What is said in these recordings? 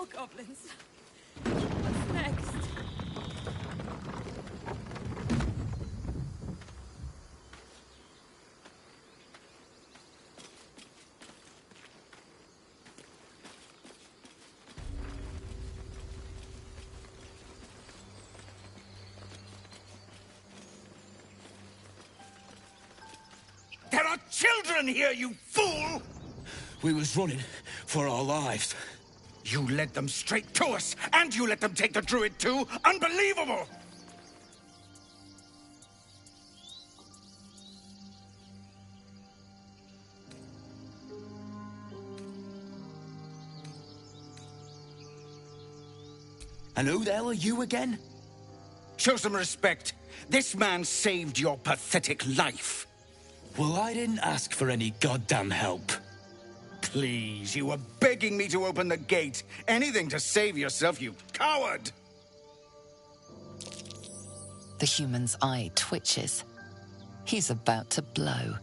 more goblins. What's next? There are children here, you fool! We was running for our lives. You led them straight to us, and you let them take the druid too? Unbelievable! And who the hell are you again? Show some respect. This man saved your pathetic life. Well, I didn't ask for any goddamn help. Please, you were begging me to open the gate. Anything to save yourself, you coward! The human's eye twitches. He's about to blow.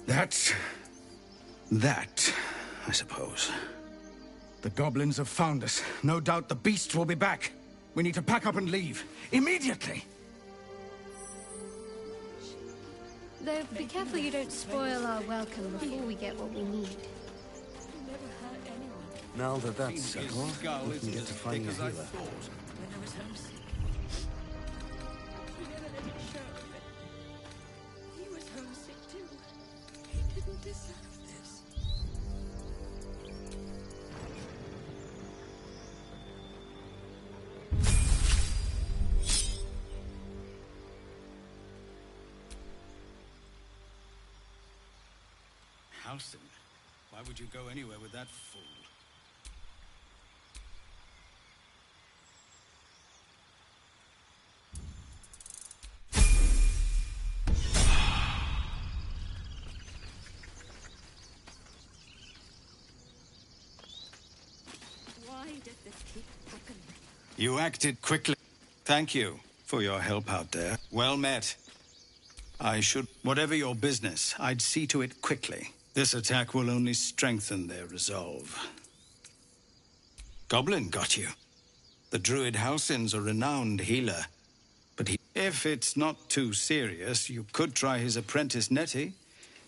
That's that, I suppose. The goblins have found us. No doubt the beast will be back. We need to pack up and leave. Immediately! Though, be careful you don't spoil our welcome before we get what we need. Now that that's settled, we can get to finding a healer. Halsin, why would you go anywhere with that fool? Why did this keep happening? You acted quickly. Thank you for your help out there. Well met. I should... Whatever your business, I'd see to it quickly. This attack will only strengthen their resolve. Goblin got you. The druid Halsin's a renowned healer. But if it's not too serious, you could try his apprentice Nettie.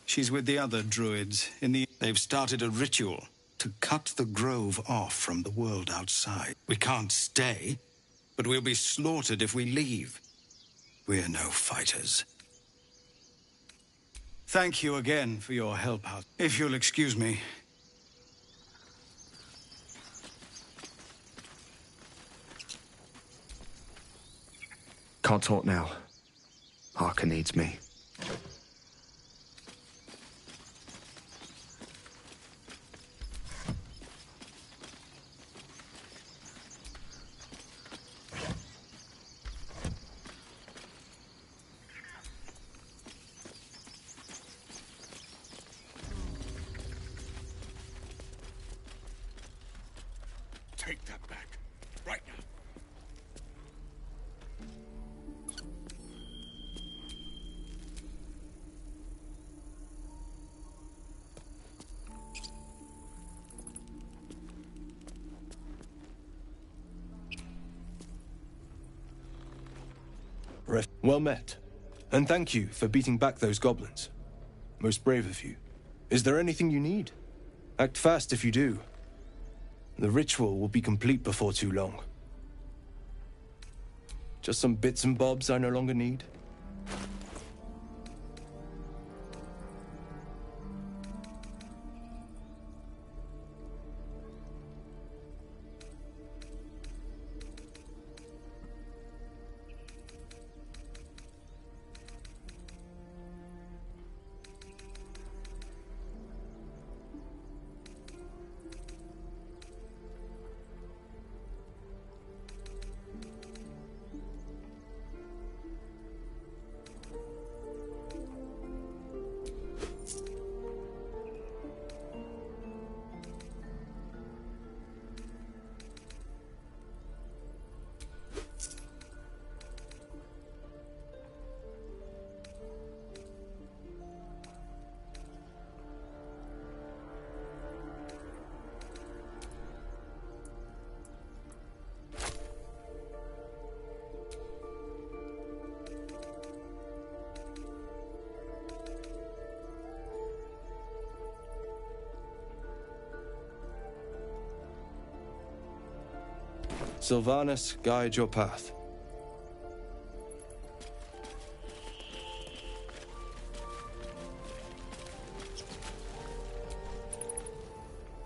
She's with the other druids They've started a ritual to cut the grove off from the world outside. We can't stay, but we'll be slaughtered if we leave. We're no fighters. Thank you again for your help out. If you'll excuse me. Can't talk now. Harker needs me. Take that back. Right now. Well met. And thank you for beating back those goblins. Most brave of you. Is there anything you need? Act fast if you do. The ritual will be complete before too long. Just some bits and bobs I no longer need. Sylvanus, guide your path.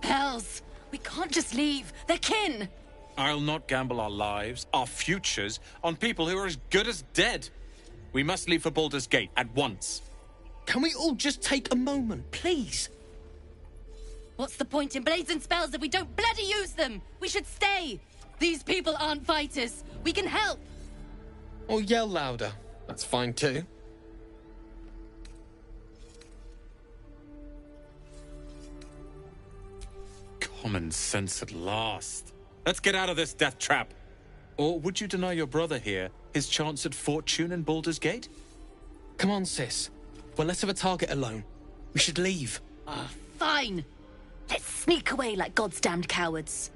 Hells! We can't just leave. They're kin! I'll not gamble our lives, our futures, on people who are as good as dead. We must leave for Baldur's Gate at once. Can we all just take a moment, please? What's the point in blades and spells if we don't bloody use them? We should stay! These people aren't fighters. We can help! Or yell louder. That's fine too. Common sense at last. Let's get out of this death trap. Or would you deny your brother here his chance at fortune in Baldur's Gate? Come on, sis. We're less of a target alone. We should leave. Fine! Let's sneak away like God's damned cowards.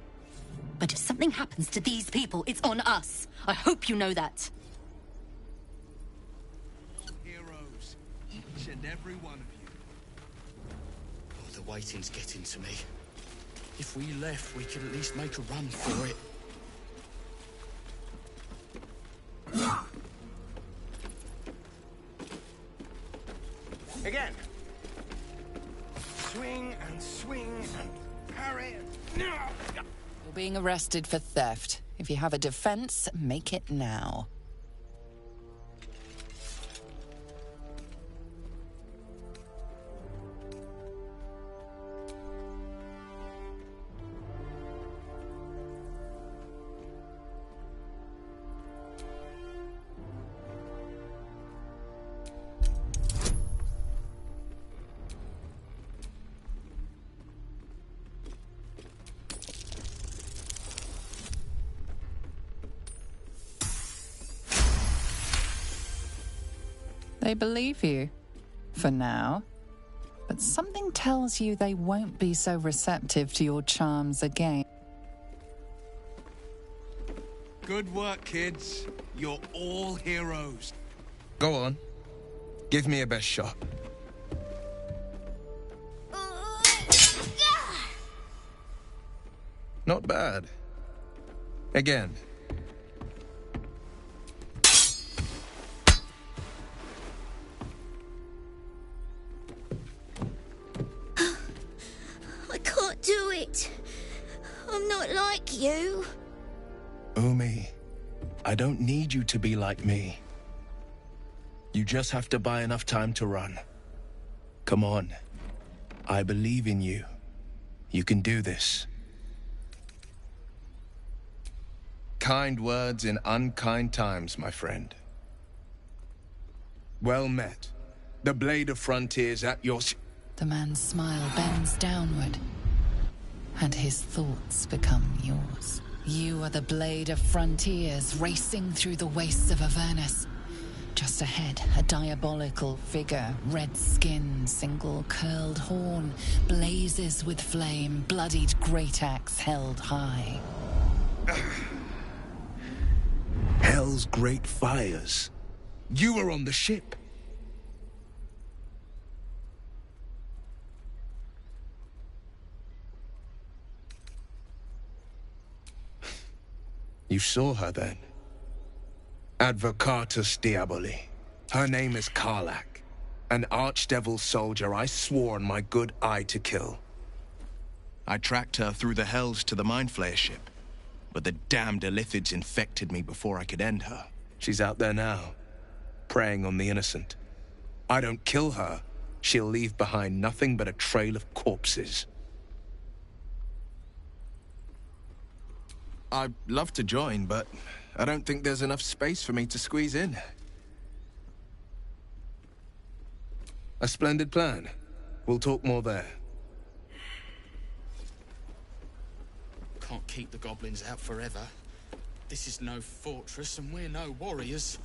But if something happens to these people, it's on us. I hope you know that. Heroes, each and every one of you. Oh, the waiting's getting to me. If we left, we could at least make a run for it. Again. Swing and swing and parry. You're being arrested for theft. If you have a defense, make it now. They believe you, for now. But something tells you they won't be so receptive to your charms again. Good work, kids. You're all heroes. Go on. Give me a best shot. Not bad. Again. I can't do it. I'm not like you. Umi, I don't need you to be like me. You just have to buy enough time to run. Come on. I believe in you. You can do this. Kind words in unkind times, my friend. Well met. The Blade of Frontiers at your... The man's smile bends downward, and his thoughts become yours. You are the Blade of Frontiers, racing through the wastes of Avernus. Just ahead, a diabolical figure, red skin, single curled horn, blazes with flame, bloodied great axe held high. Hell's great fires. You were on the ship. You saw her then? Advocatus Diaboli. Her name is Karlach, an archdevil soldier I swore on my good eye to kill. I tracked her through the hells to the Mind Flayer ship, but the damned Illithids infected me before I could end her. She's out there now, preying on the innocent. I don't kill her, she'll leave behind nothing but a trail of corpses. I'd love to join, but I don't think there's enough space for me to squeeze in. A splendid plan. We'll talk more there. Can't keep the goblins out forever. This is no fortress and we're no warriors.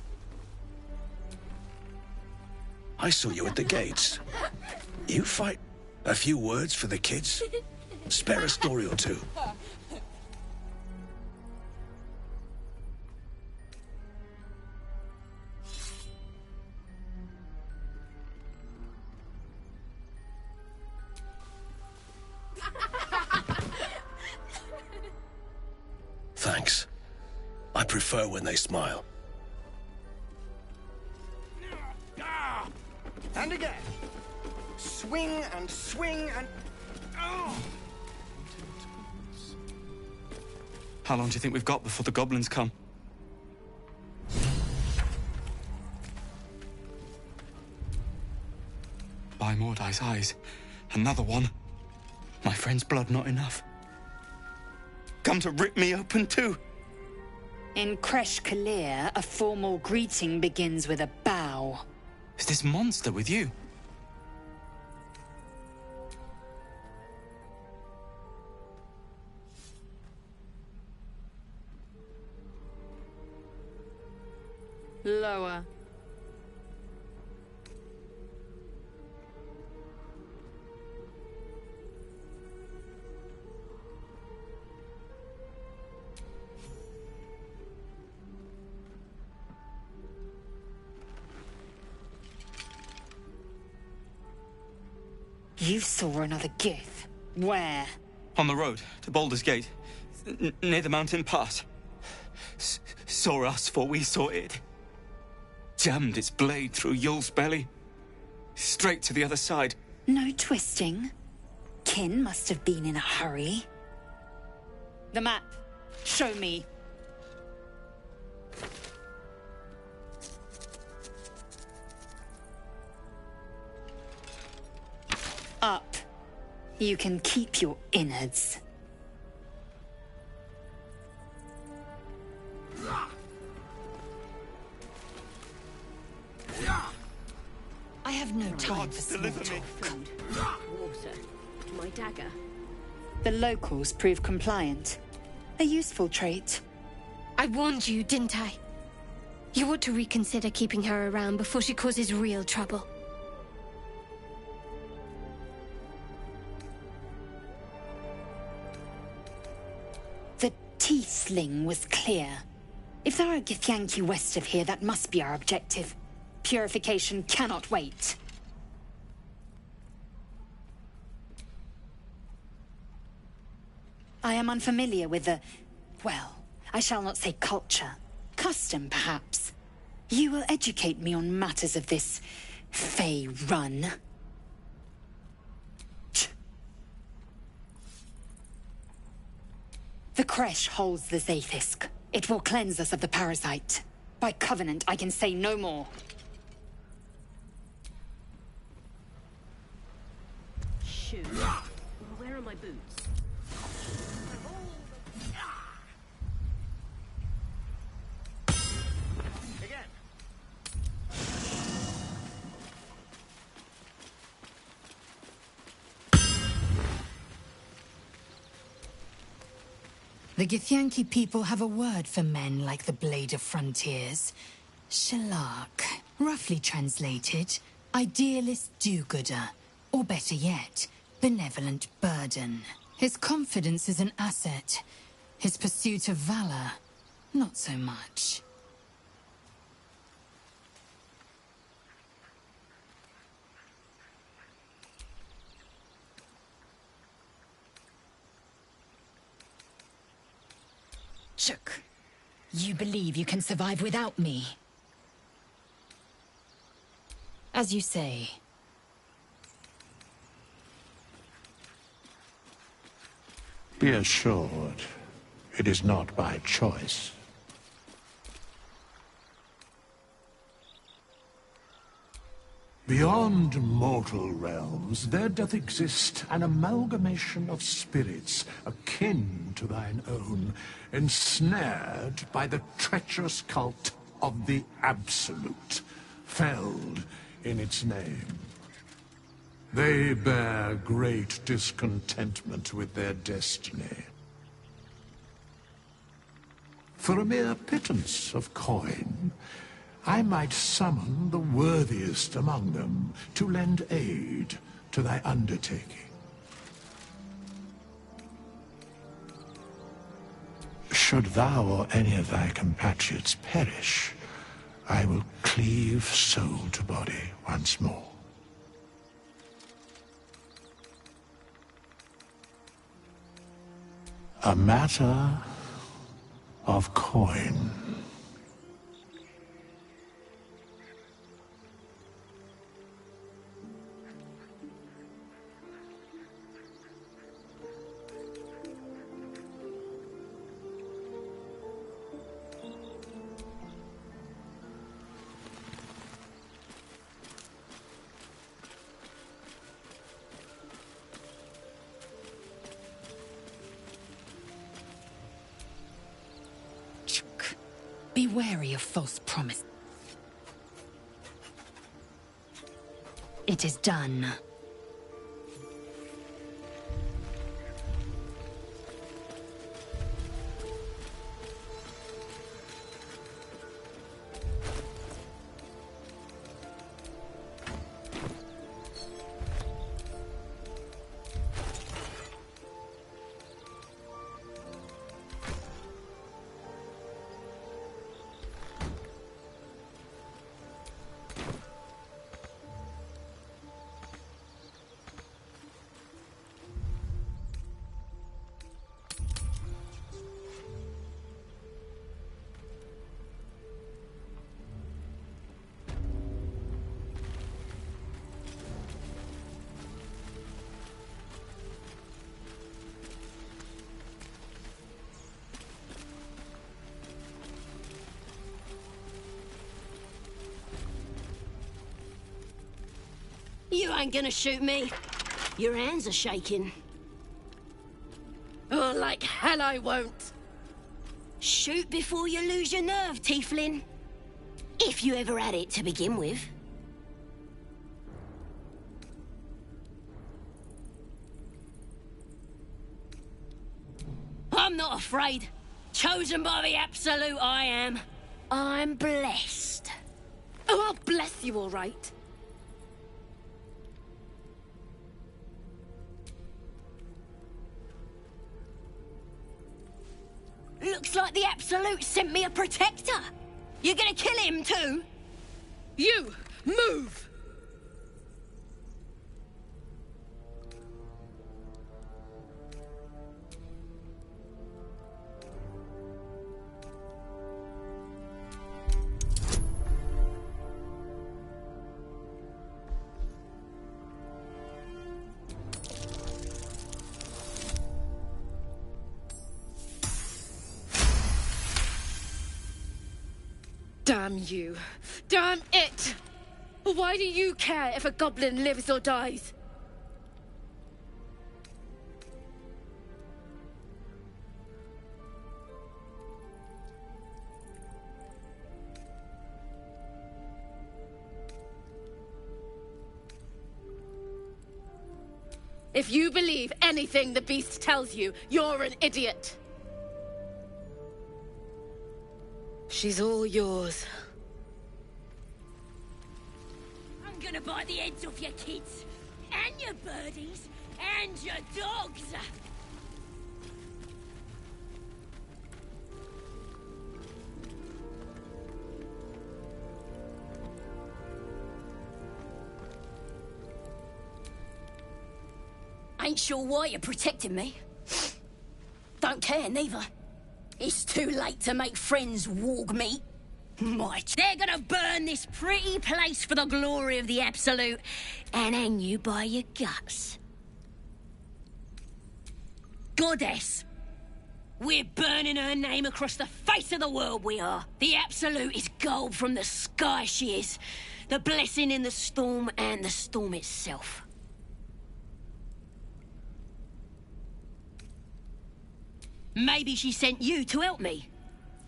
I saw you at the gates. You fight? A few words for the kids? Spare a story or two. Thanks. I prefer when they smile. And again. Swing and swing and... Oh! How long do you think we've got before the goblins come? By Mordai's eyes. Another one. My friend's blood not enough. Come to rip me open too. In Kresh Kalir, a formal greeting begins with a bow. Is this monster with you? Lower. You saw another Gith. Where? On the road to Baldur's Gate, near the mountain pass. Saw us for we saw it. Jammed its blade through Yul's belly. Straight to the other side. No twisting. Kin must have been in a hurry. The map. Show me. Up. You can keep your innards. I have no time for small deliver talk. me. Food, water, my dagger. The locals prove compliant. A useful trait. I warned you, didn't I? You ought to reconsider keeping her around before she causes real trouble. The Tiefling was clear. If there are Githyanki west of here, that must be our objective. Purification cannot wait. I am unfamiliar with the... well, I shall not say culture. Custom, perhaps. You will educate me on matters of this... Fey run. The Kresh holds the Zaithisk. It will cleanse us of the parasite. By covenant, I can say no more. Shoot. Where are my boots? Again. The Githyanki people have a word for men like the Blade of Frontiers. Shalak. Roughly translated, idealist do-gooder. Or better yet, benevolent burden. His confidence is an asset. His pursuit of valor, not so much. Chook. You believe you can survive without me? As you say. Be assured, it is not by choice. Beyond mortal realms, there doth exist an amalgamation of spirits akin to thine own, ensnared by the treacherous cult of the Absolute, felled in its name. They bear great discontentment with their destiny. For a mere pittance of coin, I might summon the worthiest among them to lend aid to thy undertaking. Should thou or any of thy compatriots perish, I will cleave soul to body once more. A matter of coin. Be wary of false promise. It is done. You ain't gonna shoot me. Your hands are shaking. Oh, like hell I won't. Shoot before you lose your nerve, Tiefling. If you ever had it to begin with. I'm not afraid. Chosen by the Absolute, I am. I'm blessed. Oh, I'll bless you, all right. Looks like the Absolute sent me a protector. You're gonna kill him too? You, move! Damn you. Damn it! Why do you care if a goblin lives or dies? If you believe anything the beast tells you, you're an idiot. She's all yours. I'm gonna buy the heads off your kids, and your birdies, and your dogs. Ain't sure why you're protecting me. Don't care, neither. It's too late to make friends, warg meat. Might. They're gonna burn this pretty place for the glory of the Absolute and hang you by your guts. Goddess. We're burning her name across the face of the world, we are. The Absolute is gold from the sky, she is. The blessing in the storm and the storm itself. Maybe she sent you to help me.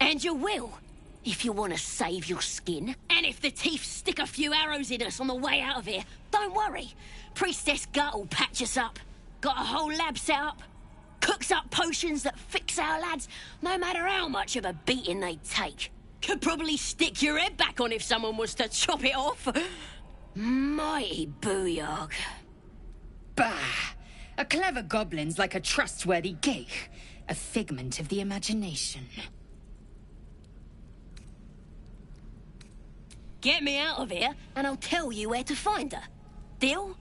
And you will, if you want to save your skin. And if the teeth stick a few arrows in us on the way out of here, don't worry. Priestess Gut will patch us up. Got a whole lab set up. Cooks up potions that fix our lads, no matter how much of a beating they take. Could probably stick your head back on if someone was to chop it off. Mighty booyog. Bah! A clever goblin's like a trustworthy gig. A figment of the imagination. Get me out of here, and I'll tell you where to find her. Deal?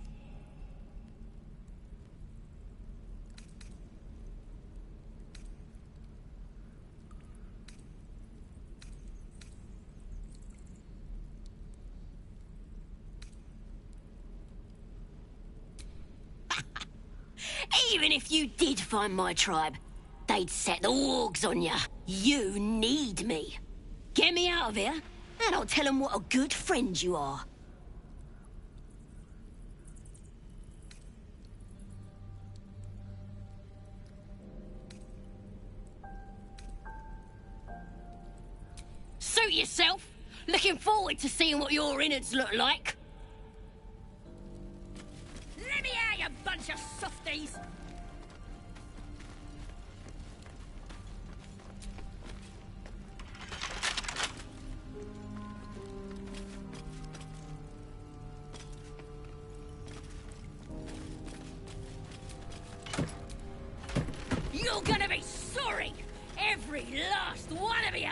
Even if you did find my tribe, they'd set the wargs on ya. You need me. Get me out of here, and I'll tell them what a good friend you are. Suit yourself. Looking forward to seeing what your innards look like. Let me out, you bunch of softies! You're gonna be sorry! Every last one of you!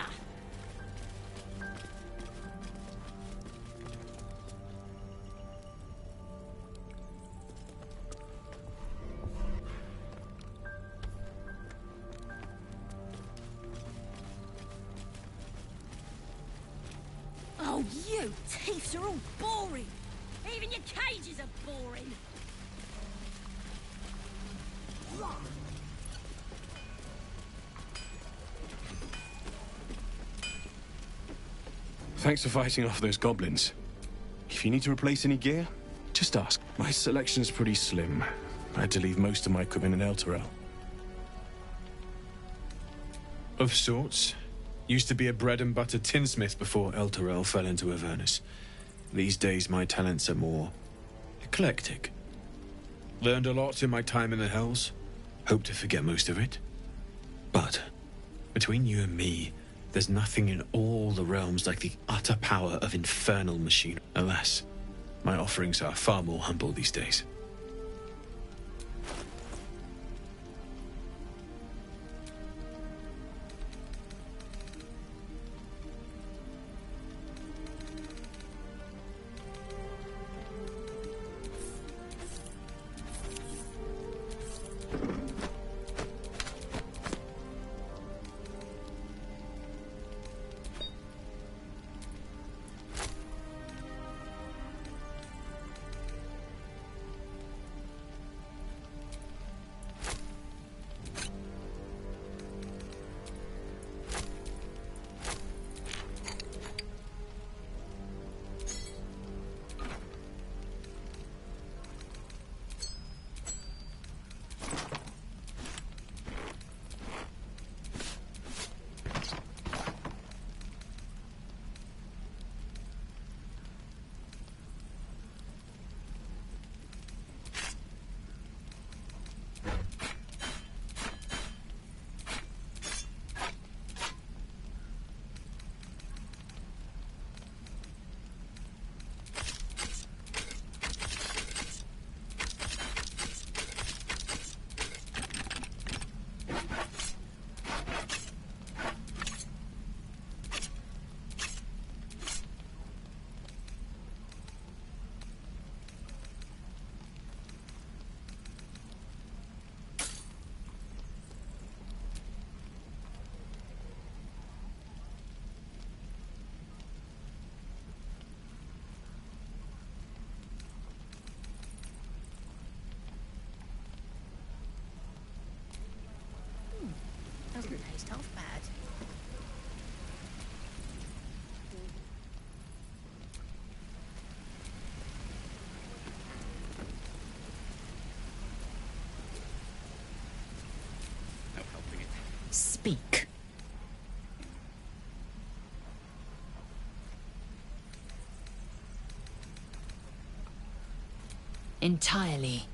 Oh, you teeths are all boring! Even your cages are boring! Thanks for fighting off those goblins. If you need to replace any gear, just ask. My selection's pretty slim. I had to leave most of my equipment in Elturel. Of sorts. Used to be a bread and butter tinsmith before Elturel fell into Avernus. These days my talents are more eclectic. Learned a lot in my time in the Hells. Hope to forget most of it. But between you and me, there's nothing in all the realms like the utter power of infernal machine. Alas, my offerings are far more humble these days. Stealth pad. No helping it. Speak. Entirely.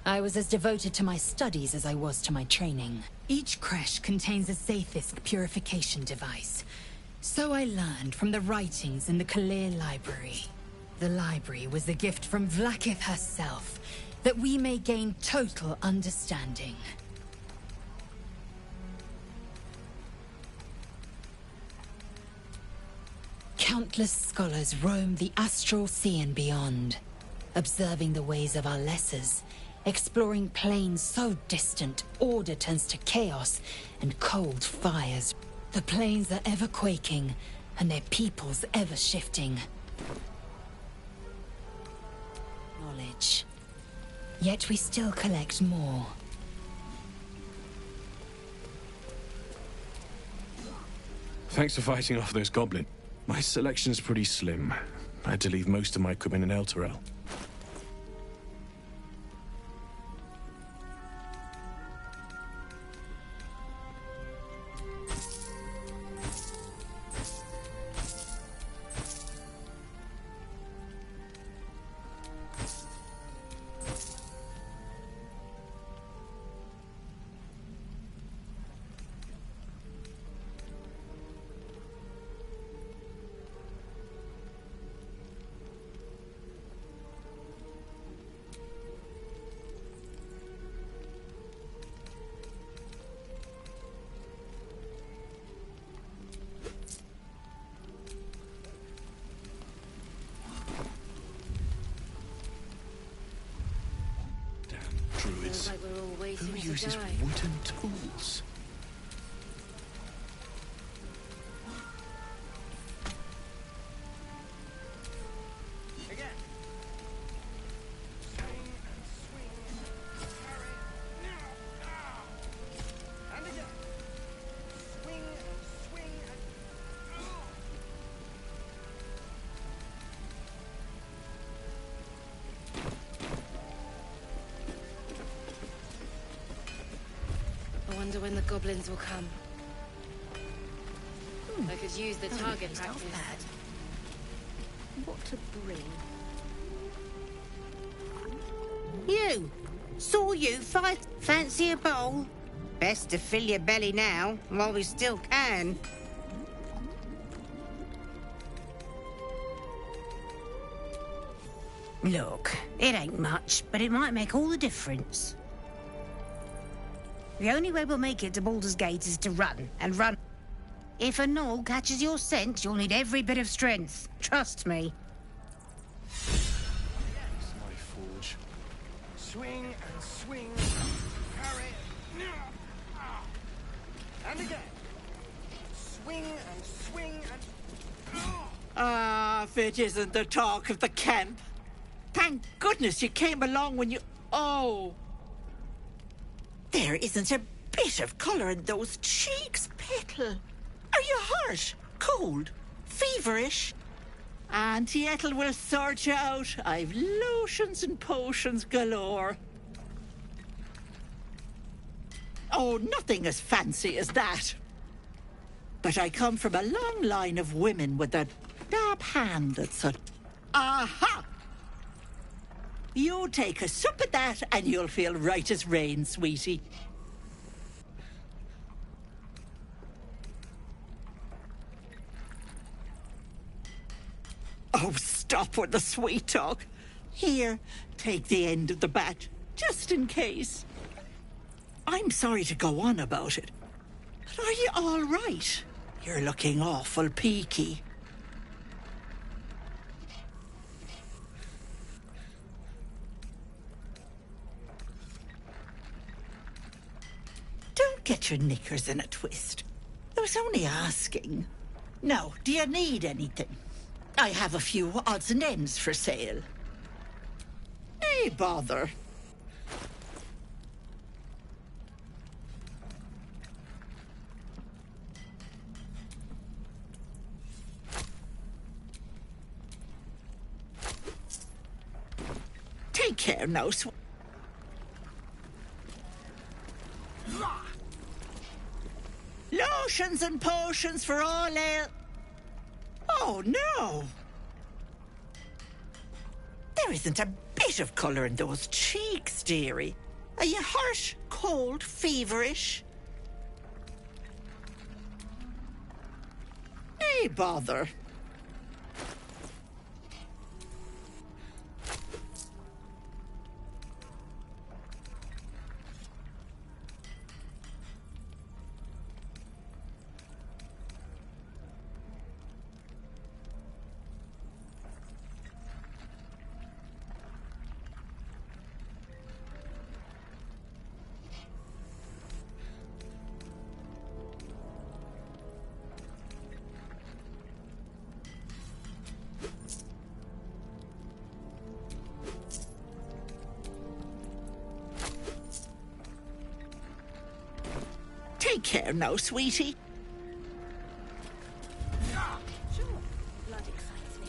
I was as devoted to my studies as I was to my training. Each creche contains a Zaithisk purification device. So I learned from the writings in the Kalir Library. The library was a gift from Vlaakith herself, that we may gain total understanding. Countless scholars roam the astral sea and beyond, observing the ways of our lessers, exploring planes so distant, order turns to chaos and cold fires. The planes are ever quaking, and their peoples ever shifting. Knowledge. Yet we still collect more. Thanks for fighting off those goblins. My selection's pretty slim. I had to leave most of my equipment in Elturel. Feels like we're all waiting Who to uses die. wooden tools? Again. Swing and swing. Parry. Now. Now. And again. Swing and swing and... I wonder when the goblins will come. I could use the target Stealth practice. pad. What to bring? You! Saw you fight. Fancy a bowl? Best to fill your belly now, while we still can. Look, it ain't much, but it might make all the difference. The only way we'll make it to Baldur's Gate is to run, and run. If a gnoll catches your scent, you'll need every bit of strength. Trust me. My forge. Swing and swing. Parry. Now. And again. Swing and swing and... Ah, if it isn't the talk of the camp. Thank goodness you came along when you... Oh. There isn't a bit of colour in those cheeks, Petal. Are you hurt? Cold? Feverish? Auntie Ethel will sort you out. I've lotions and potions galore. Oh, nothing as fancy as that. But I come from a long line of women with a dab hand that's a... Aha! You take a sup at that and you'll feel right as rain, sweetie. Oh, stop with the sweet talk. Here, take the end of the bat, just in case. I'm sorry to go on about it, but are you all right? You're looking awful peaky. Don't get your knickers in a twist. I was only asking. Now, do you need anything? I have a few odds and ends for sale. Nay, bother. Take care now, Lotions and potions for all ale. Oh, no. There isn't a bit of colour in those cheeks, dearie. Are you hurt, cold, feverish? Nay, bother. Take care now, sweetie. Sure. Blood excites me.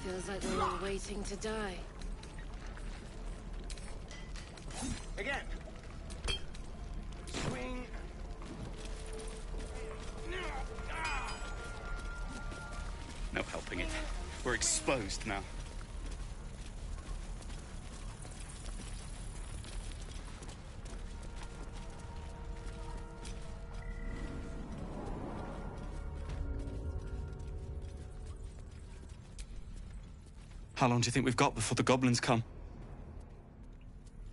Feels like we're all waiting to die. Again. Swing. No helping it. We're exposed now. How long do you think we've got before the goblins come?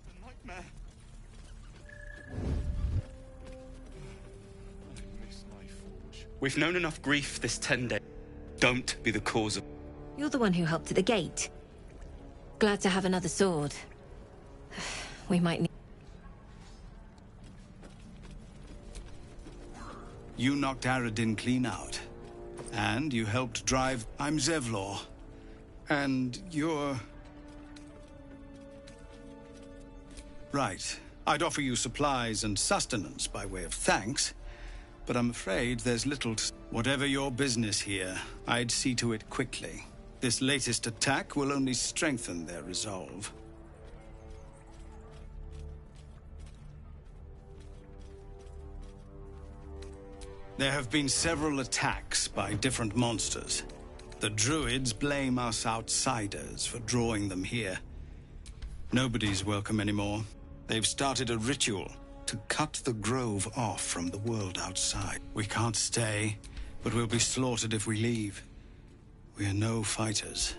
A nightmare. I miss my forge. We've known enough grief this 10 days. Don't be the cause of... You're the one who helped at the gate. Glad to have another sword. We might need... You knocked Aradin clean out. And you helped drive... I'm Zevlor. And you're... Right. I'd offer you supplies and sustenance by way of thanks, but I'm afraid there's little to... Whatever your business here, I'd see to it quickly. This latest attack will only strengthen their resolve. There have been several attacks by different monsters. The druids blame us outsiders for drawing them here. Nobody's welcome anymore. They've started a ritual to cut the grove off from the world outside. We can't stay, but we'll be slaughtered if we leave. We're no fighters.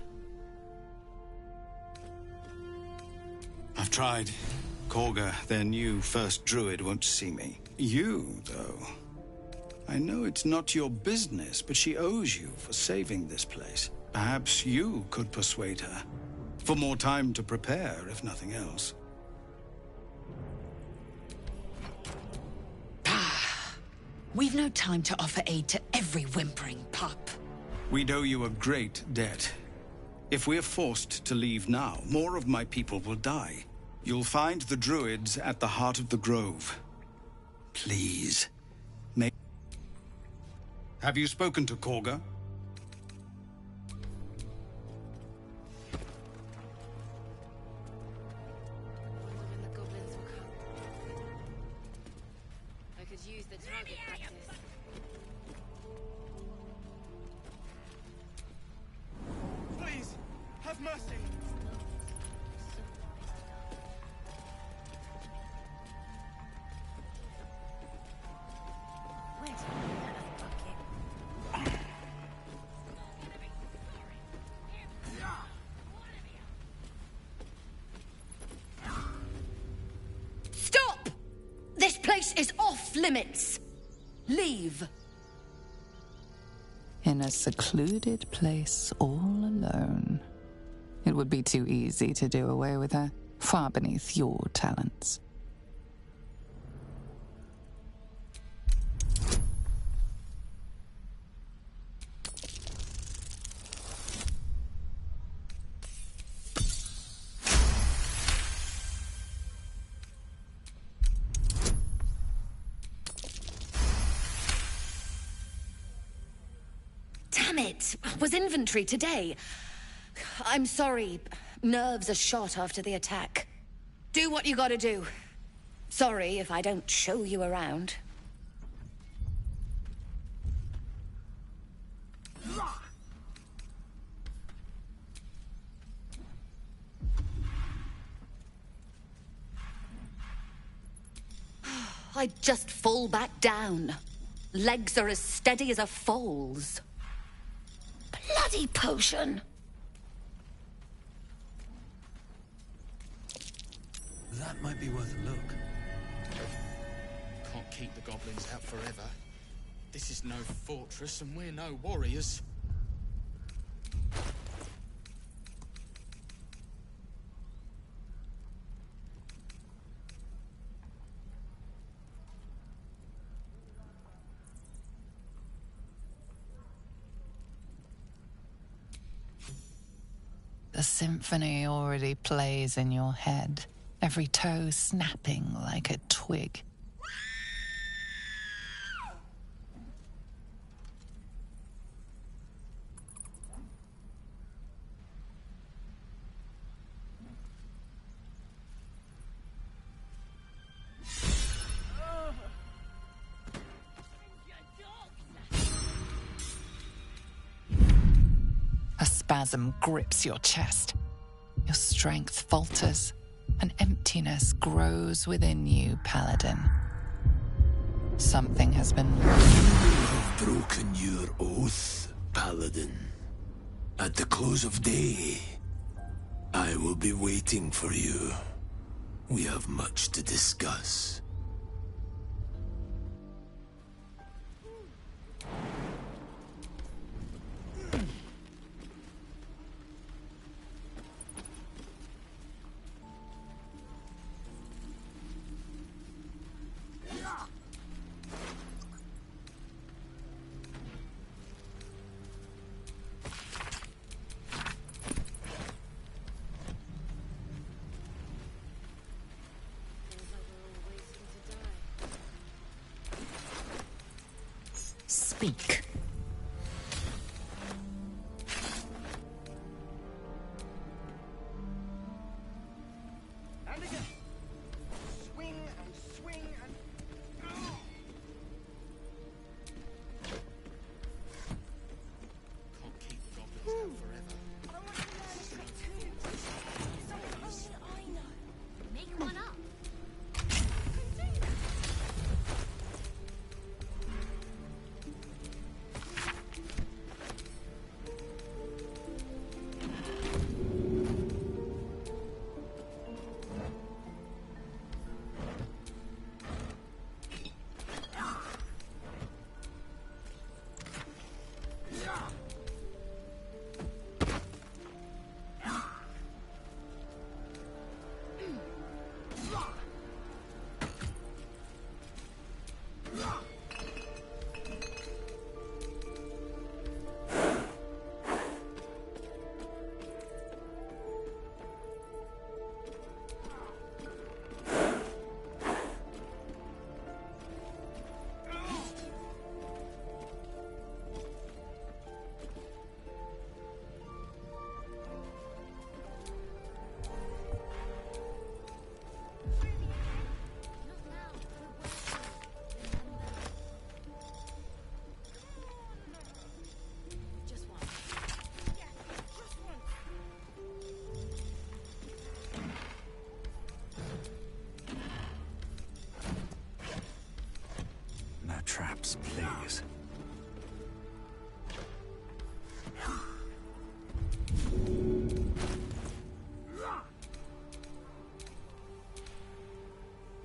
I've tried. Korga, their new first druid, won't see me. You, though... I know it's not your business, but she owes you for saving this place. Perhaps you could persuade her. For more time to prepare, if nothing else. We've no time to offer aid to every whimpering pup. We'd owe you a great debt. If we're forced to leave now, more of my people will die. You'll find the druids at the heart of the grove. Please, make... Have you spoken to Korga? I could use the target practice. Please, have mercy. Stop! This place is off limits. Leave. In a secluded place all alone. It would be too easy to do away with her, far beneath your talents. Damn it! Was inventory today. I'm sorry, Nerves are shot after the attack. Do what you gotta do. Sorry if I don't show you around. I just fall back down. Legs are as steady as a foal's. Bloody potion! That might be worth a look. Can't keep the goblins out forever. This is no fortress and we're no warriors. The symphony already plays in your head, every toe snapping like a twig. A spasm grips your chest. Your strength falters. An emptiness grows within you, Paladin. Something has been... You have broken your oath, Paladin. At the close of day, I will be waiting for you. We have much to discuss. Speak. And again. Swing and swing and... Can't keep the goblins out forever. I want to learn a trick too. Something only I know. Make one up. No traps, please.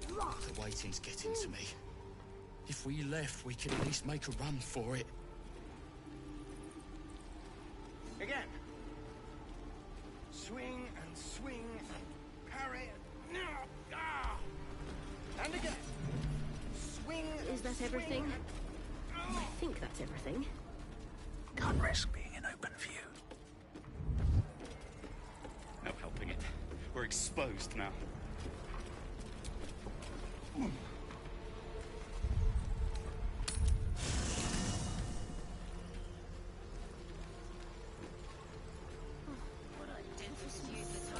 The waiting's getting to me. If we left, we could at least make a run for it. Again. Swing and swing and parry and... And again. Swing. Is that everything? I think that's everything. Can't risk being in open view. No helping it. We're exposed now. What I did was use the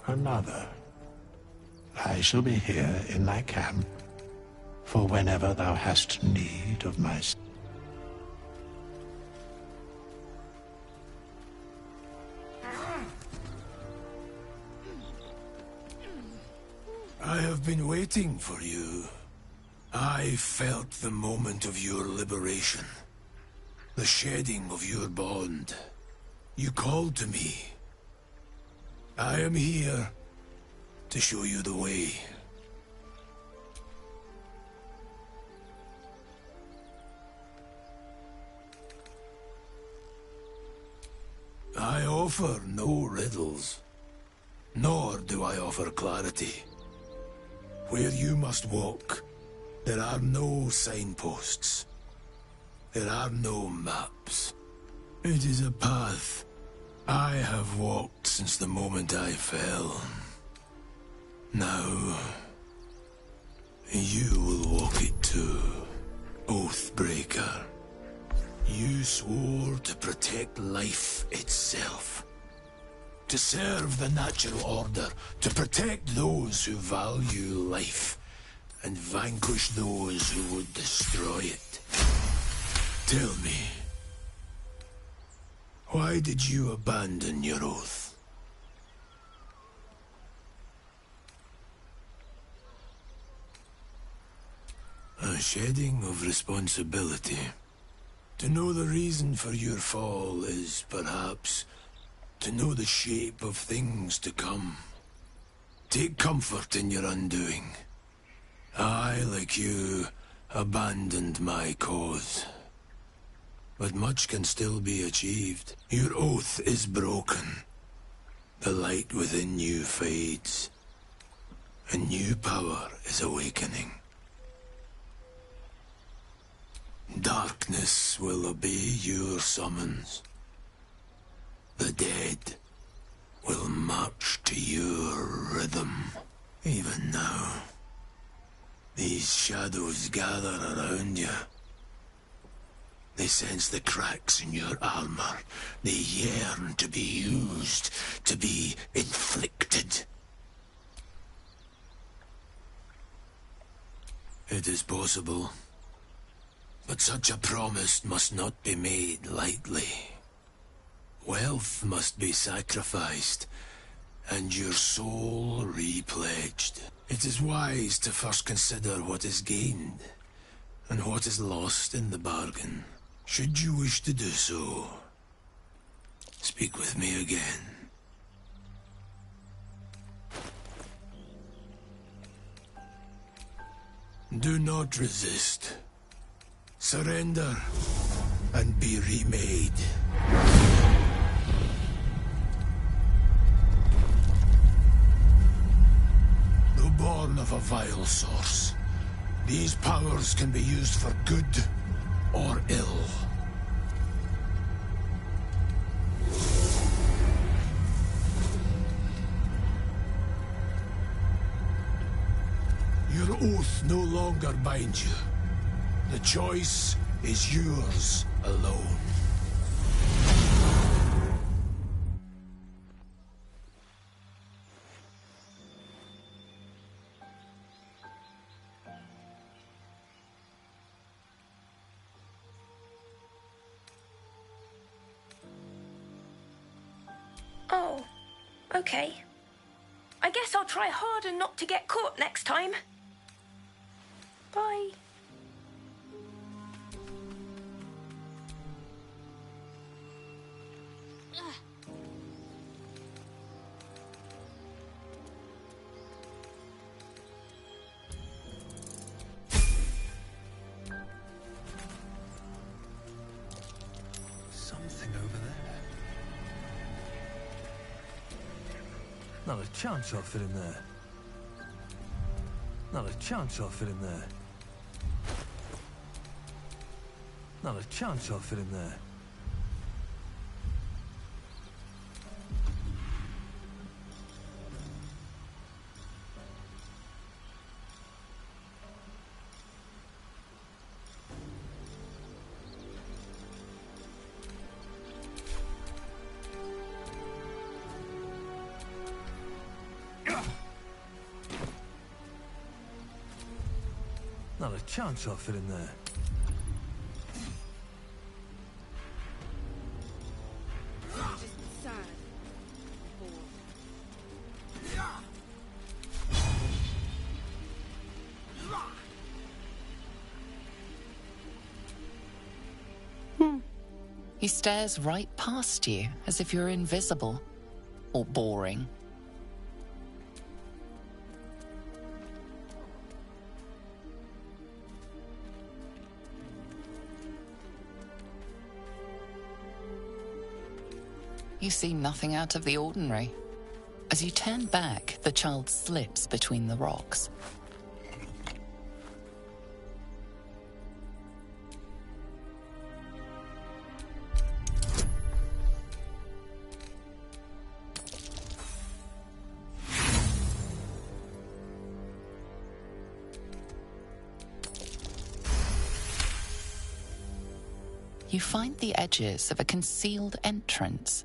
another. I shall be here in thy camp for whenever thou hast need of my... I have been waiting for you. I felt the moment of your liberation. The shedding of your bond. You called to me. I am here to show you the way. I offer no riddles, nor do I offer clarity. Where you must walk, there are no signposts. There are no maps. It is a path I have walked since the moment I fell. Now, you will walk it too, Oathbreaker. You swore to protect life itself. To serve the natural order, to protect those who value life, and vanquish those who would destroy it. Tell me, why did you abandon your oath? A shedding of responsibility. To know the reason for your fall is, perhaps, to know the shape of things to come. Take comfort in your undoing. I, like you, abandoned my cause. But much can still be achieved. Your oath is broken. The light within you fades. A new power is awakening. Darkness will obey your summons. The dead will march to your rhythm. Even now, these shadows gather around you. They sense the cracks in your armor. They yearn to be used, to be inflicted. It is possible, but such a promise must not be made lightly. Wealth must be sacrificed, and your soul repledged. It is wise to first consider what is gained, and what is lost in the bargain. Should you wish to do so, speak with me again. Do not resist. Surrender, and be remade. Though born of a vile source, these powers can be used for good or ill. Your oath no longer binds you. The choice is yours alone. Oh, okay. I guess I'll try harder not to get caught next time. Bye. Something over there. Not a chance I'll fit in there. Not a chance I'll fit in there. Not a chance I'll fit in there. Not a chance I'll fit in there. Just sad. He stares right past you, as if you're invisible. Or boring. You see nothing out of the ordinary. As you turn back, the child slips between the rocks. You find the edges of a concealed entrance.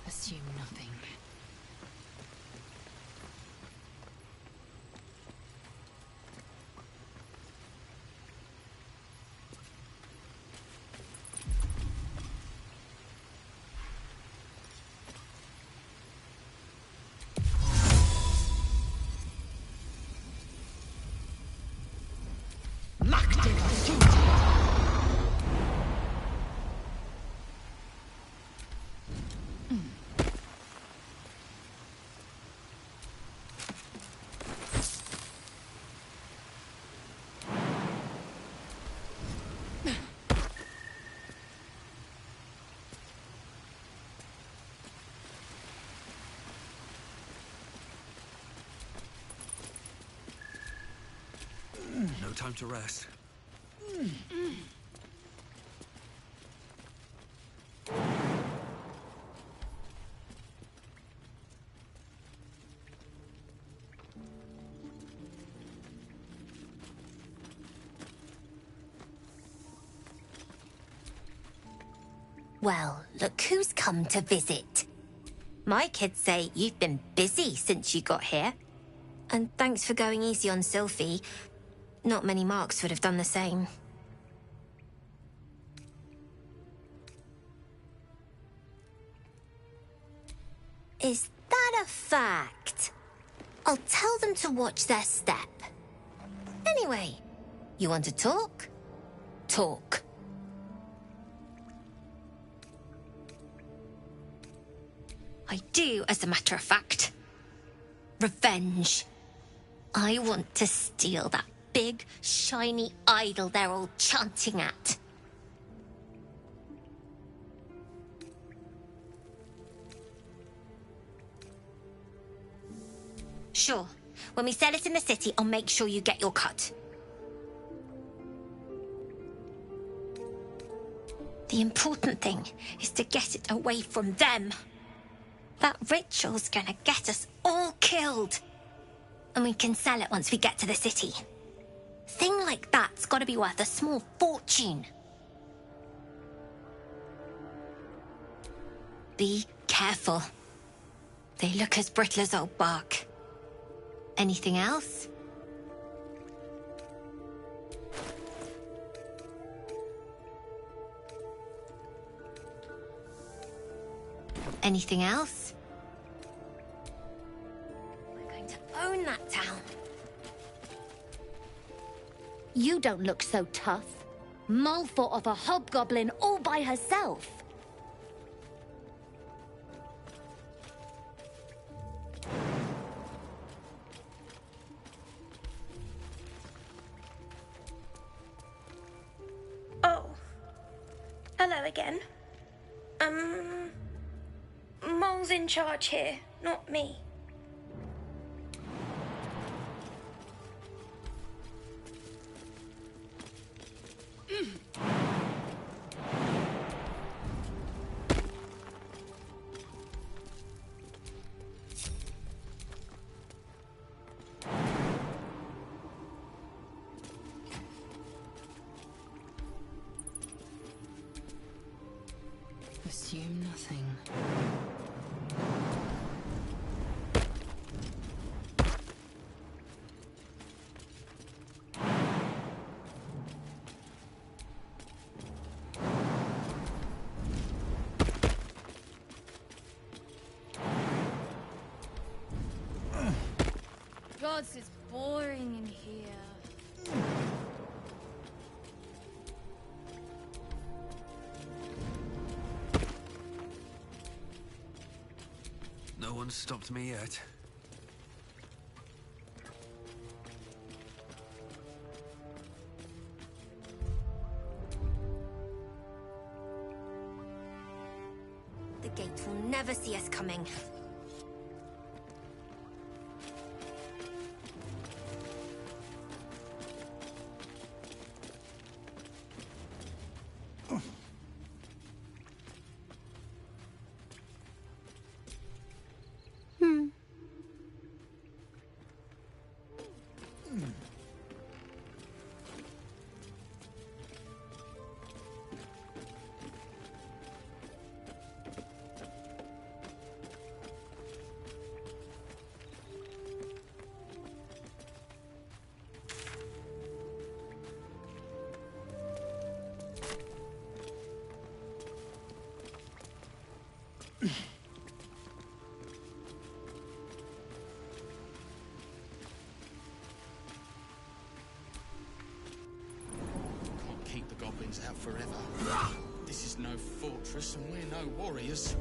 Assume nothing. No time to rest. Well, look who's come to visit. My kids say you've been busy since you got here. And thanks for going easy on Sylphie. Not many marks would have done the same. Is that a fact? I'll tell them to watch their step. Anyway, you want to talk? Talk. I do, as a matter of fact. Revenge. I want to steal that big, shiny idol they're all chanting at. Sure. When we sell it in the city, I'll make sure you get your cut. The important thing is to get it away from them. That ritual's gonna get us all killed. And we can sell it once we get to the city. Thing like that's gotta be worth a small fortune. Be careful. They look as brittle as old bark. Anything else? Anything else? We're going to own that town. You don't look so tough. Mull fought off a hobgoblin all by herself. Oh. Hello again. Mole's in charge here, not me. Assume nothing. God, it's boring in here. No one's stopped me yet. The gate will never see us coming. Can't keep the goblins out forever. This is no fortress and we're no warriors.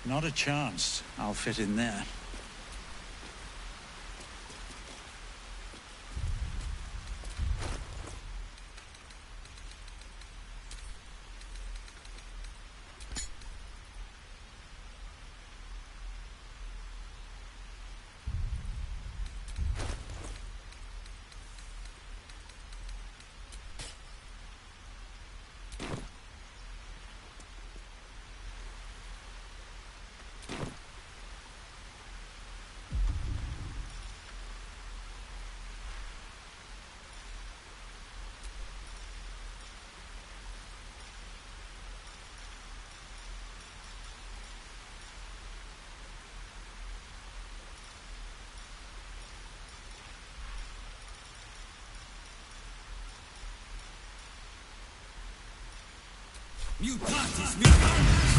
Not a chance I'll fit in there. Mutatis mutandis!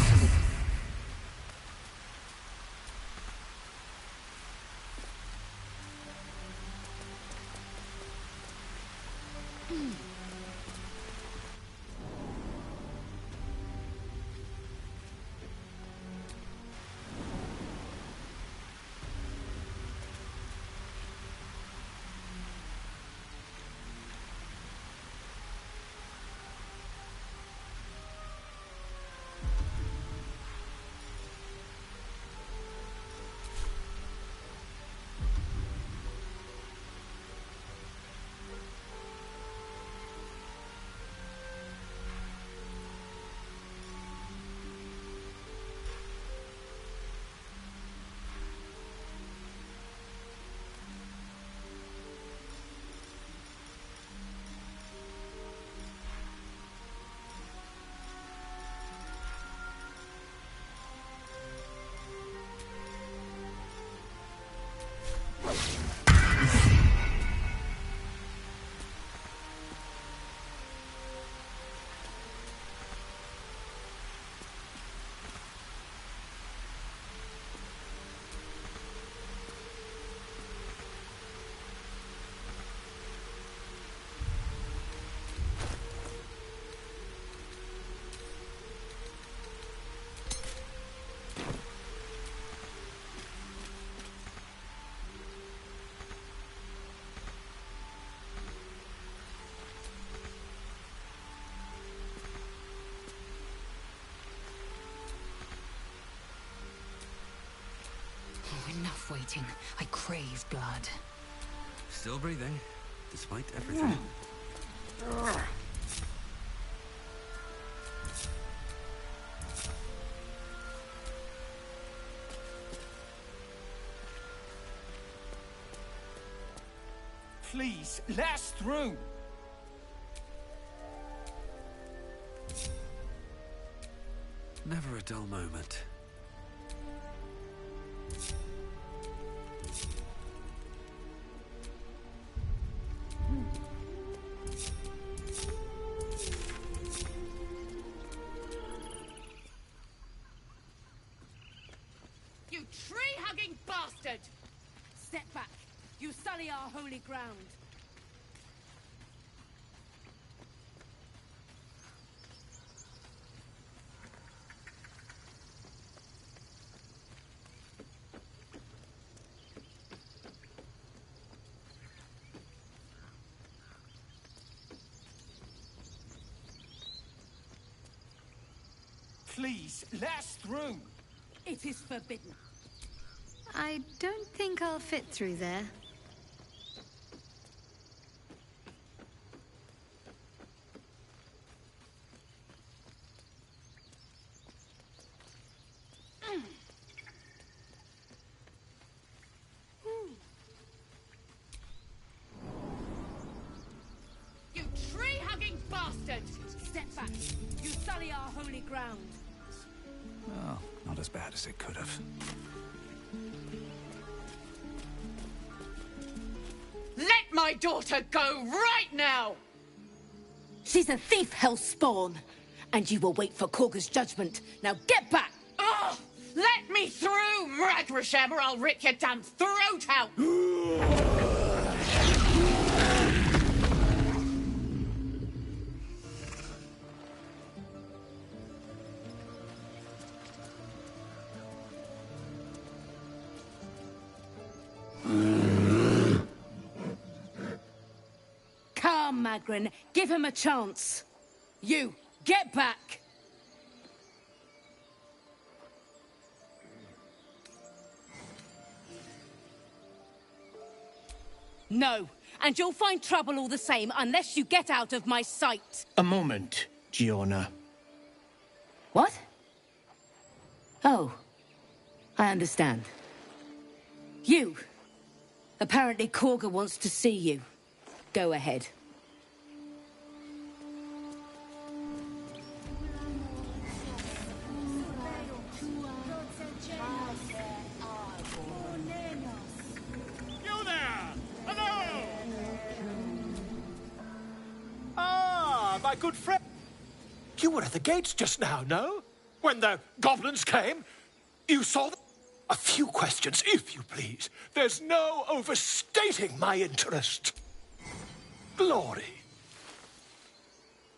enough waiting. I crave blood. Still breathing, despite everything. Please, let us through! Never a dull moment. You tree-hugging bastard! Step back. You sully our holy ground. Please, let us through! It is forbidden. I don't think I'll fit through there. You tree-hugging bastard! Step back. You sully our holy ground. Well, not as bad as it could have. Let my daughter go right now! She's a thief, hell spawn. And you will wait for Korga's judgment. Now get back! Oh, let me through, Mragrasham, or I'll rip your damn throat out! Come, Magrin, give him a chance. You, get back! No, and you'll find trouble all the same unless you get out of my sight. A moment, Giona. What? Oh, I understand. You. Apparently Korga wants to see you. Go ahead. You there! Hello! Ah, my good friend. You were at the gates just now, no? When the goblins came? You saw them? A few questions, if you please. There's no overstating my interest. Glory.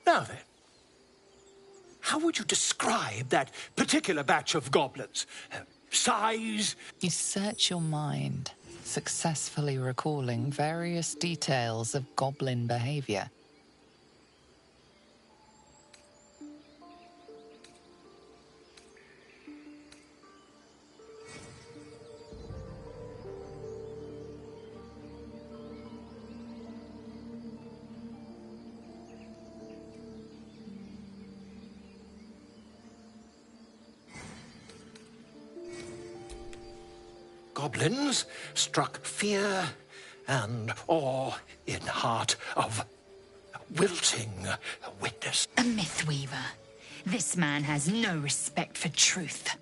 Now then, how would you describe that particular batch of goblins? Size? You search your mind, successfully recalling various details of goblin behavior. Goblins struck fear and awe in heart of wilting witness. A mythweaver. This man has no respect for truth.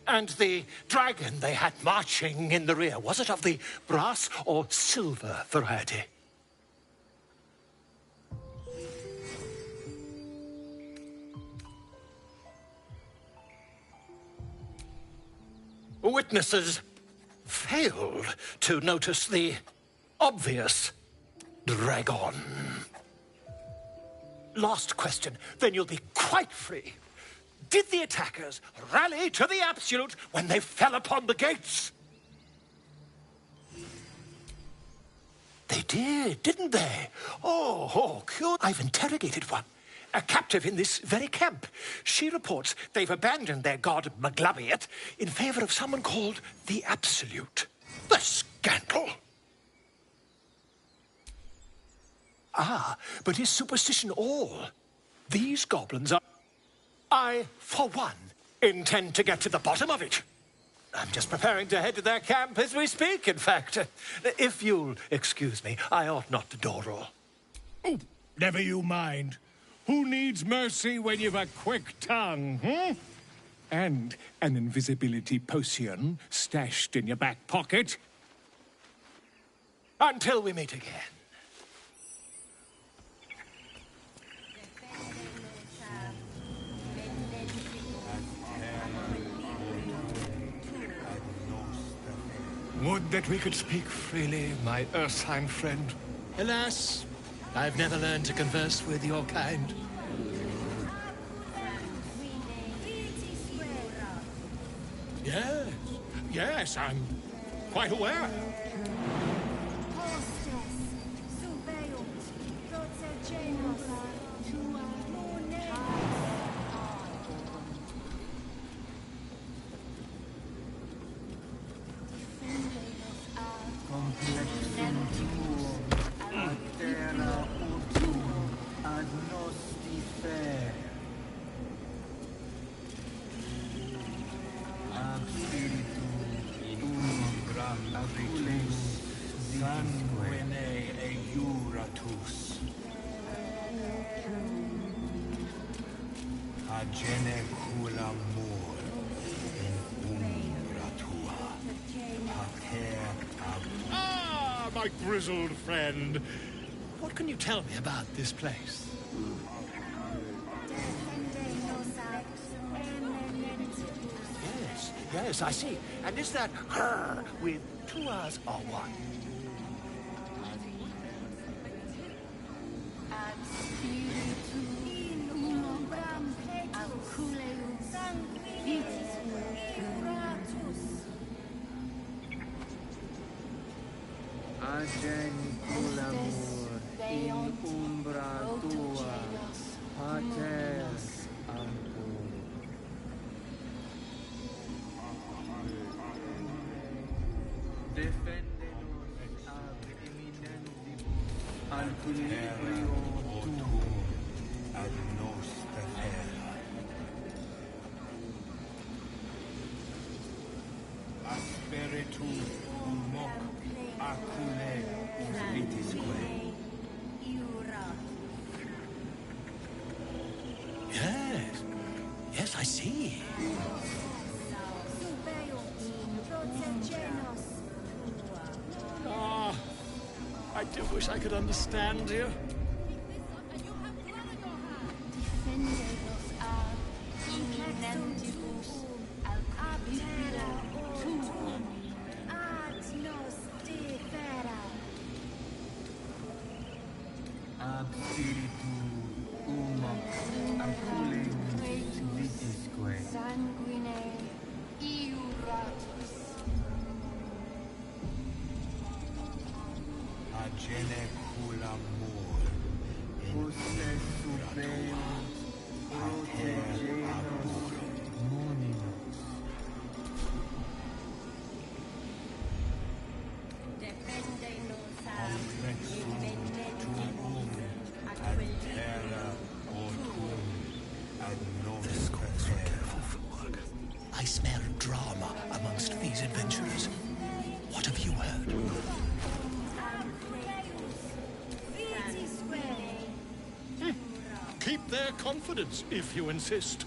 And the dragon they had marching in the rear, was it of the brass or silver variety? Witnesses failed to notice the obvious dragon. Last question, then you'll be quite free. Did the attackers rally to the absolute when they fell upon the gates? They did, didn't they? Oh, cool. I've interrogated one. a captive in this very camp. She reports they've abandoned their god Maglabiet in favor of someone called the Absolute. The scandal! Ah, but is superstition all? These goblins are... I, for one, intend to get to the bottom of it. I'm just preparing to head to their camp as we speak, in fact. If you'll excuse me, I ought not to dawdle. Oh, never you mind. Who needs mercy when you've a quick tongue, hmm? And an invisibility potion stashed in your back pocket. Until we meet again. Would that we could speak freely, my Ursine friend. Alas, I've never learned to converse with your kind. Yes, I'm quite aware. Ah, my grizzled friend. What can you tell me about this place? Yes, I see. And is that her with two R's or one? Yes, I see. Ah, I do wish I could understand you. I smell drama amongst these adventurers. What have you heard? Keep their confidence, if you insist.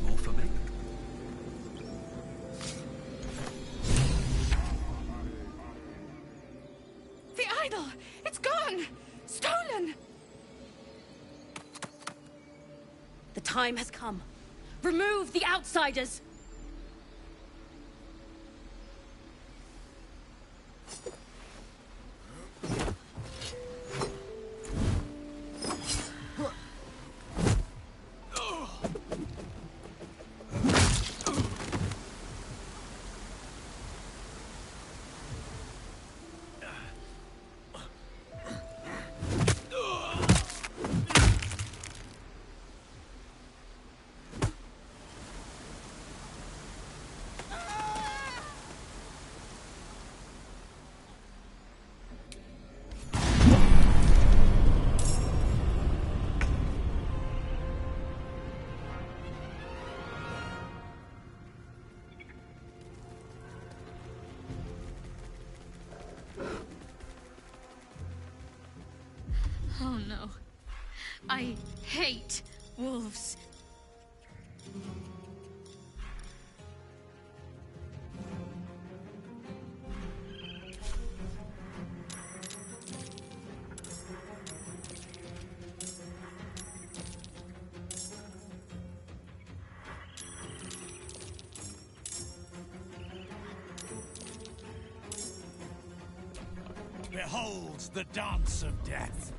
More for me? The idol! It's gone! Stolen! The time has come. Remove the outsiders! Oh no. I hate wolves. Behold the dance of death.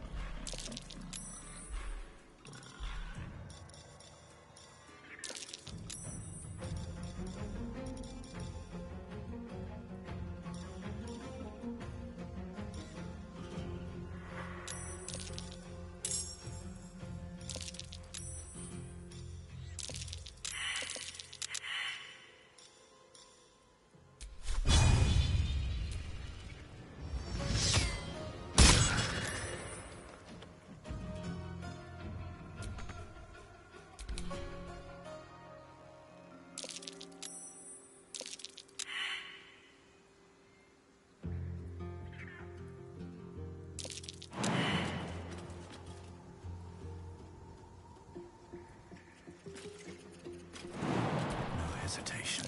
Hesitation.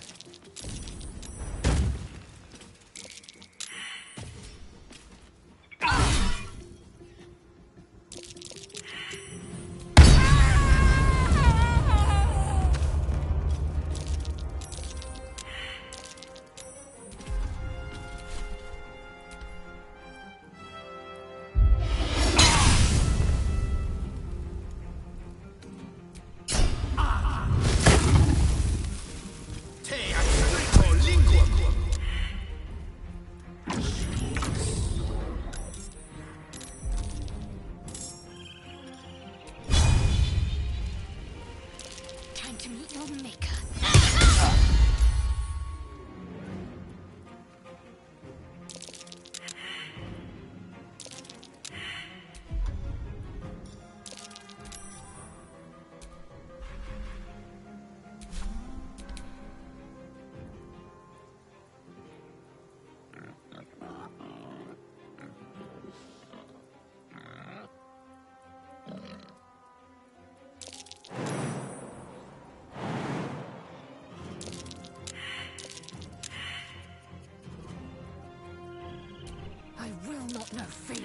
Time to meet your maker. I will not know fear.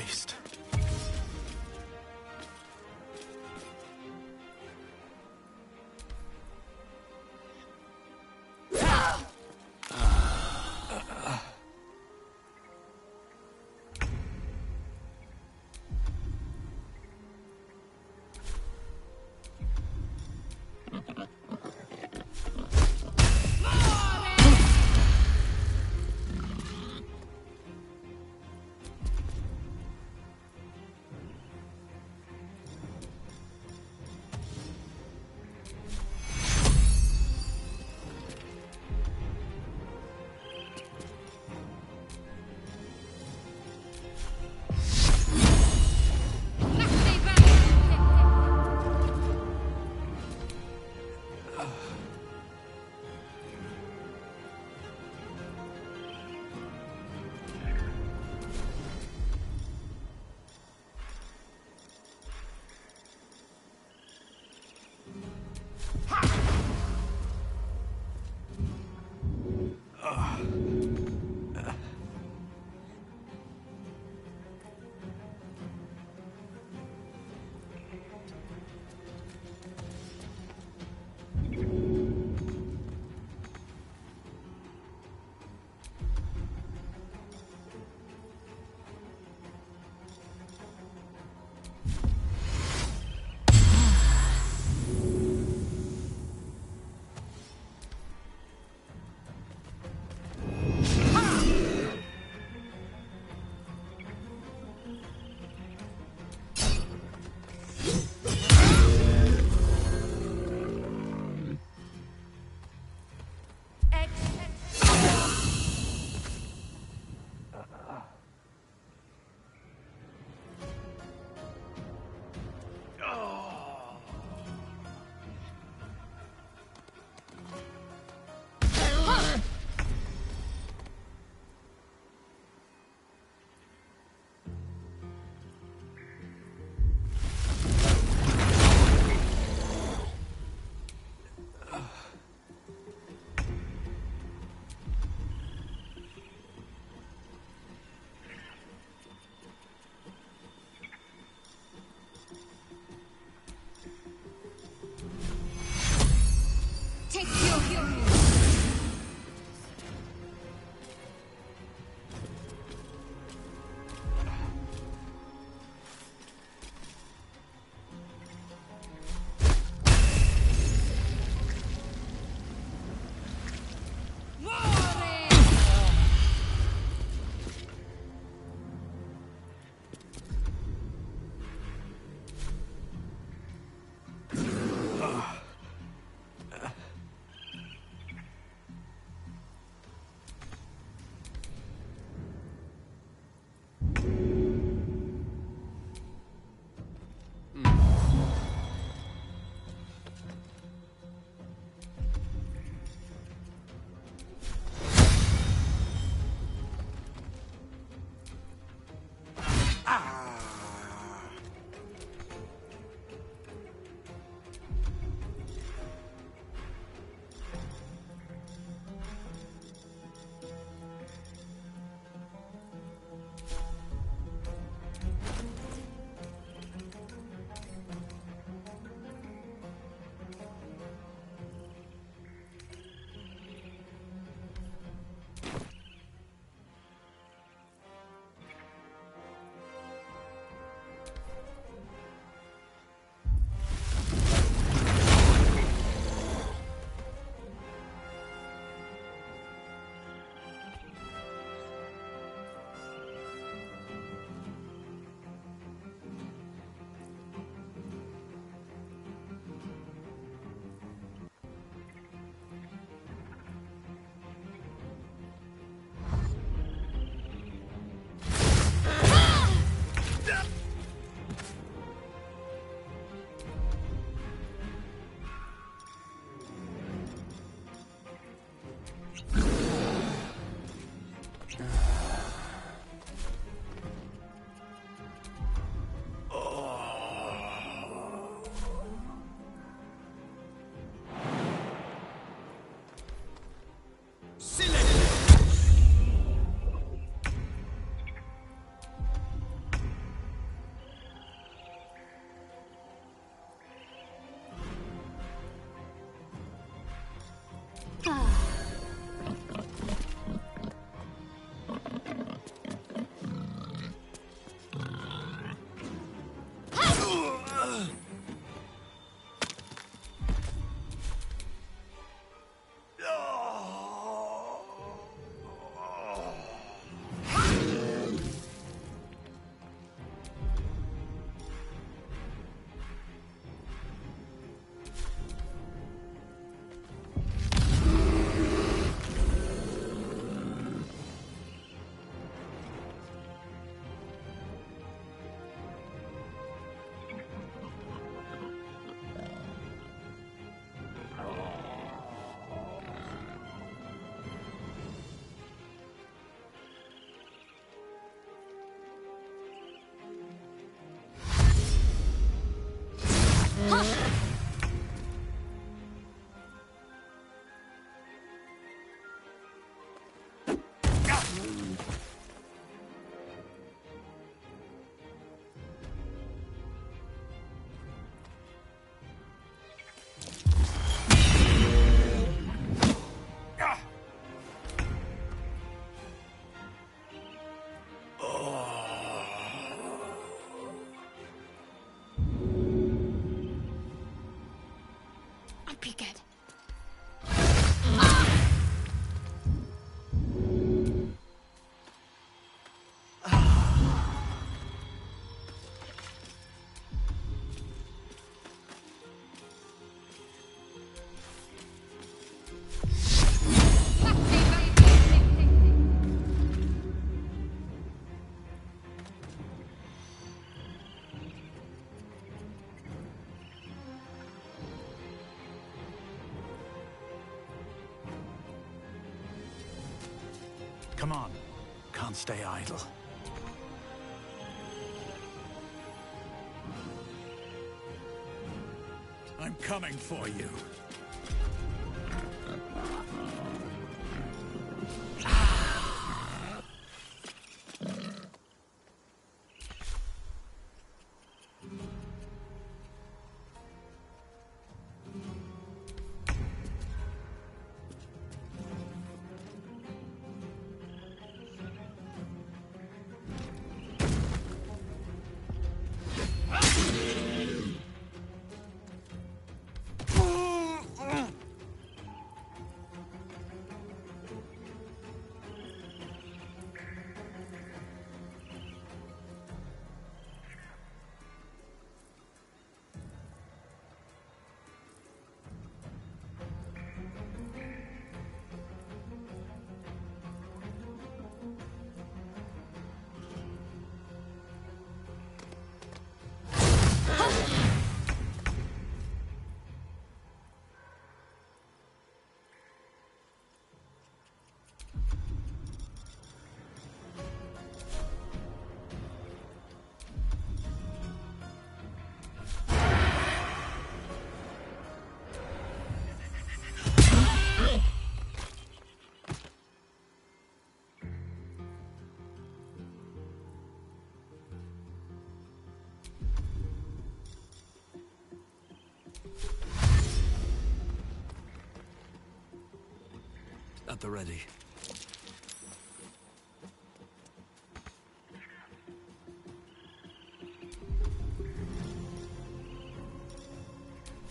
haste. Come on. Can't stay idle. I'm coming for you. At the ready.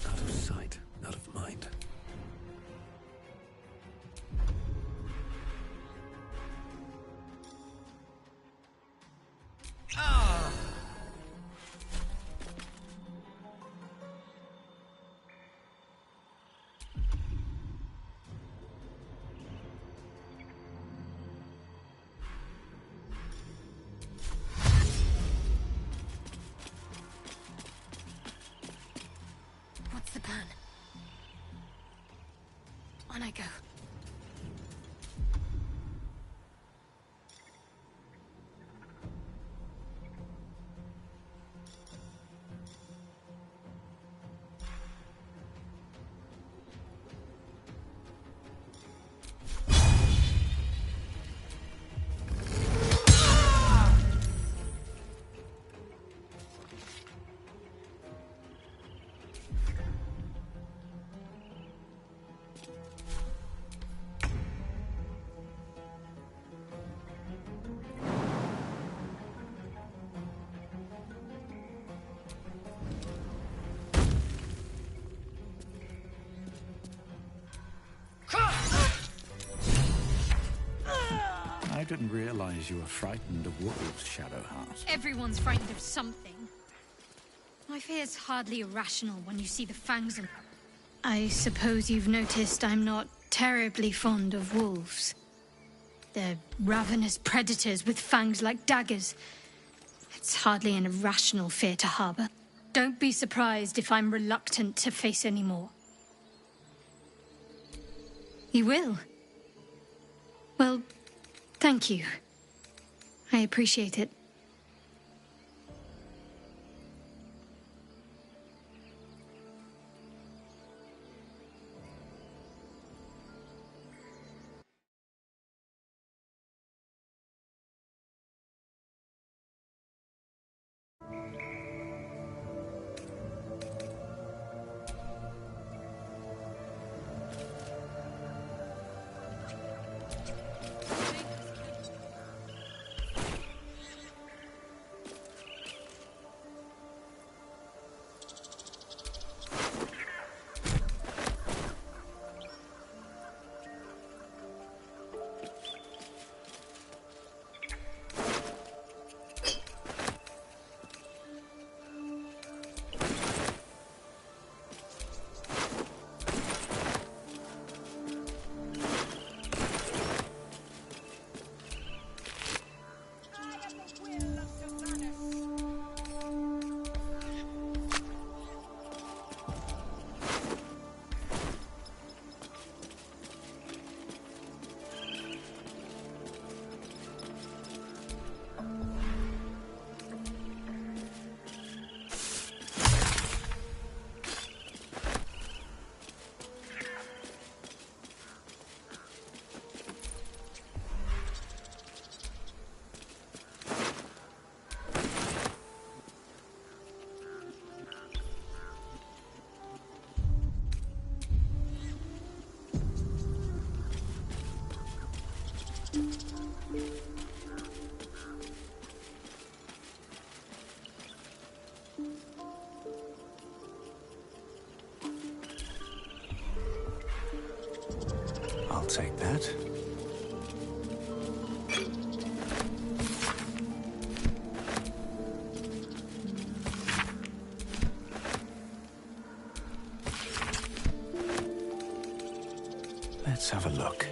Out of sight, out of mind. What's the plan? On I go. I didn't realize you were frightened of wolves, Shadowheart. Everyone's frightened of something. My fear's hardly irrational when you see the fangs and... I suppose you've noticed I'm not terribly fond of wolves. They're ravenous predators with fangs like daggers. It's hardly an irrational fear to harbor. Don't be surprised if I'm reluctant to face any more. You will? Well, thank you. I appreciate it. take that. Let's have a look.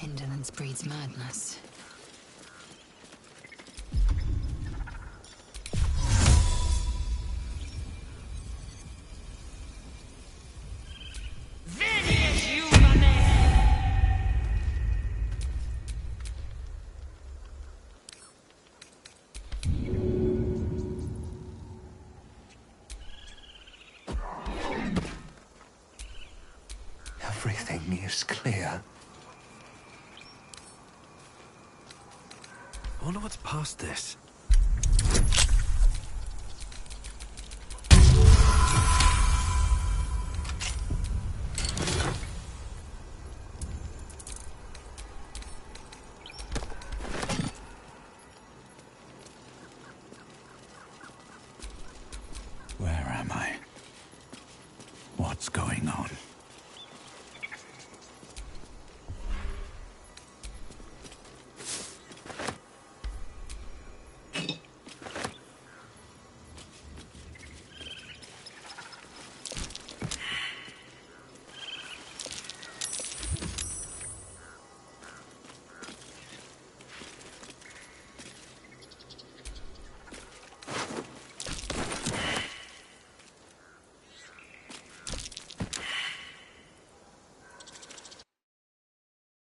Indolence breeds madness. Everything is clear. I wonder what's past this. Where am I? What's going on?